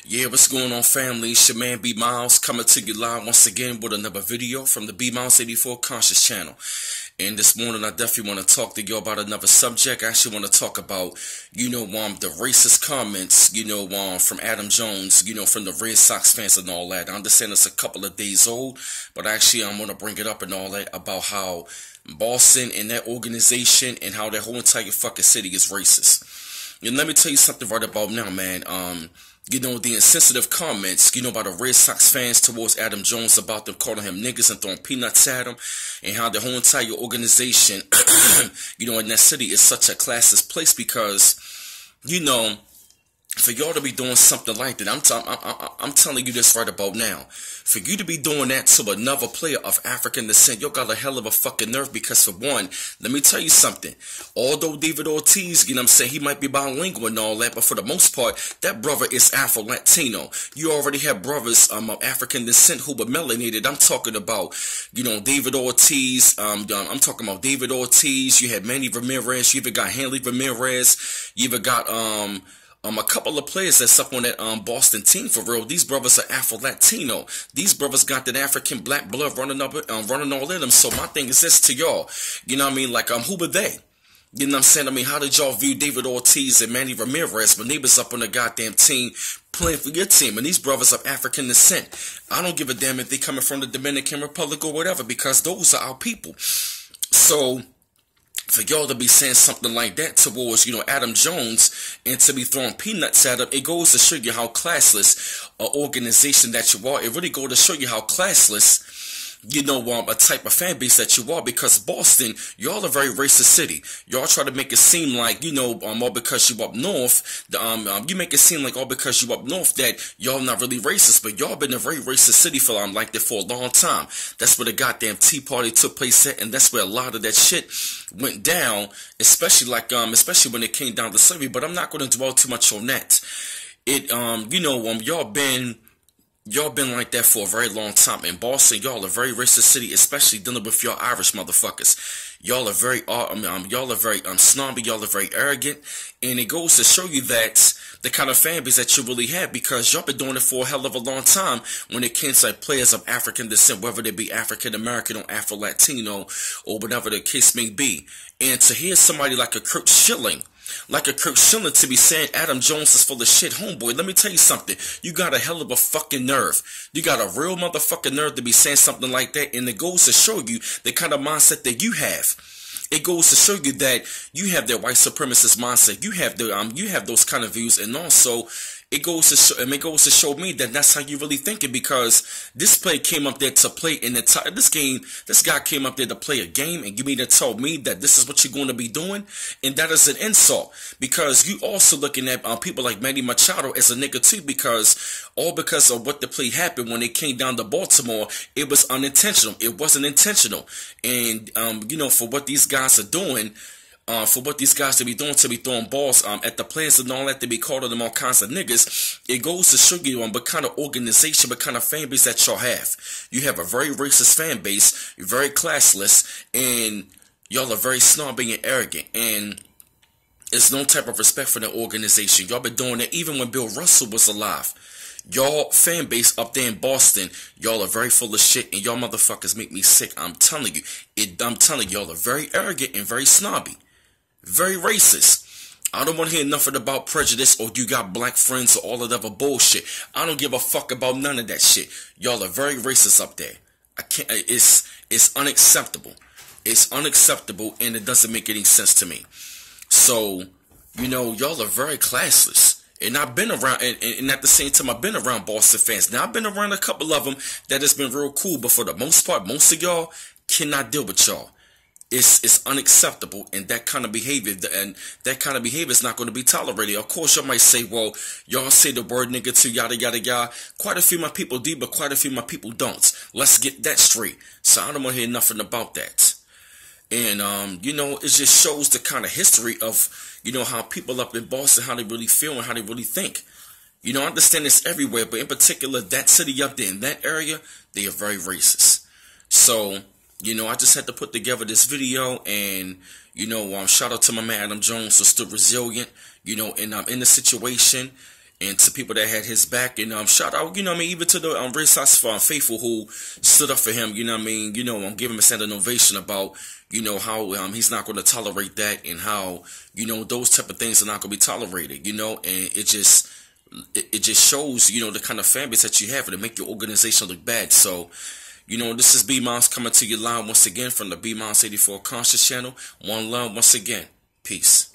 Yeah, what's going on, family? It's your man B Miles coming to you live once again with another video from the B Miles 84 Conscious channel. And this morning, I definitely want to talk to you about another subject. I actually want to talk about, the racist comments, from Adam Jones, from the Red Sox fans and all that. I understand it's a couple of days old, but actually, I'm going to bring it up and all that about how Boston and that organization and how that whole entire fucking city is racist. And let me tell you something right about now, man. The insensitive comments, by the Red Sox fans towards Adam Jones about them calling him niggas and throwing peanuts at him, and how the whole entire organization, in that city is such a classist place because, for y'all to be doing something like that, I'm telling you this right about now. For you to be doing that to another player of African descent, y'all got a hell of a fucking nerve because for one, let me tell you something. Although David Ortiz, he might be bilingual and all that, but for the most part, that brother is Afro-Latino. You already have brothers of African descent who were melanated. I'm talking about, David Ortiz. I'm talking about David Ortiz. You had Manny Ramirez. You even got Hanley Ramirez. You even got, a couple of players that's up on that Boston team for real. These brothers are Afro-Latino. These brothers got that African black blood running all in them. So my thing is this to y'all. Who were they? You know what I'm saying? How did y'all view David Ortiz and Manny Ramirez when they was up on the goddamn team playing for your team? And these brothers of African descent. I don't give a damn if they coming from the Dominican Republic or whatever because those are our people. So for y'all to be saying something like that towards, Adam Jones and to be throwing peanuts at him, it goes to show you how classless an organization that you are. It really goes to show you how classless, a type of fan base that you are because Boston, y'all a very racist city. Y'all try to make it seem like, all because you up north, you make it seem like all because you up north that y'all not really racist, but y'all been a very racist city for like that for a long time. That's where the goddamn Tea Party took place at, and that's where a lot of that shit went down, especially when it came down to slavery, but I'm not going to dwell too much on that. Y'all been like that for a very long time. In Boston, y'all a very racist city, especially dealing with y'all Irish motherfuckers. Y'all are very, snobby. Y'all are very arrogant, and it goes to show you that the kind of fan base that you really have because y'all been doing it for a hell of a long time when it comes to players of African descent, whether they be African American or Afro Latino or whatever the case may be. And to hear somebody like a Curt Schilling to be saying Adam Jones is full of shit, homeboy, let me tell you something. You got a hell of a fucking nerve. You got a real motherfucking nerve to be saying something like that, and it goes to show you the kind of mindset that you have. It goes to show you that you have that white supremacist mindset. You have those kind of views, and also it goes to show me that that's how you really thinking because this player came up there to play in this game. This guy came up there to play a game, and you mean to tell me that this is what you're going to be doing? And that is an insult because you also looking at people like Manny Machado as a nigga too because of what the play happened when it came down to Baltimore. It was unintentional. It wasn't intentional. And for what these guys are doing. For what these guys to be throwing balls at the players and all that, to be calling them all kinds of niggas, it goes to show you what kind of organization, what kind of fan base that y'all have. You have a very racist fan base, you're very classless, and y'all are very snobby and arrogant, and there's no type of respect for the organization. Y'all been doing it even when Bill Russell was alive. Y'all fan base up there in Boston, y'all are very full of shit, and y'all motherfuckers make me sick. I'm telling you, y'all are very arrogant and very snobby. Very racist. I don't want to hear nothing about prejudice or you got black friends or all of that other bullshit. I don't give a fuck about none of that shit. Y'all are very racist up there. It's unacceptable. It's unacceptable and it doesn't make any sense to me. So, y'all are very classless. And I've been around, and at the same time, I've been around Boston fans. Now, I've been around a couple of them that has been real cool, but for the most part, most of y'all cannot deal with y'all. It's unacceptable, and that kind of behavior, is not going to be tolerated. Of course, y'all might say, well, y'all say the word nigga too, yada, yada, yada. Quite a few of my people do, but quite a few of my people don't. Let's get that straight. So I don't want to hear nothing about that. And, it just shows the kind of history of, how people up in Boston, how they really feel and how they really think. I understand it's everywhere, but in particular, that city up there in that area, they are very racist. So, I just had to put together this video and, shout out to my man Adam Jones for still resilient, in the situation. and to people that had his back. And shout out, you know what I mean, even to the Red Sox faithful who stood up for him, you know what I mean, you know, give him a standing ovation about, you know, how he's not going to tolerate that, and how, you know, those type of things are not going to be tolerated, you know. And it just shows, you know, the kind of fan base that you have, and to make your organization look bad. So, you know, this is B-Moms coming to you live once again from the B-Moms 84 Conscious channel. One love once again. Peace.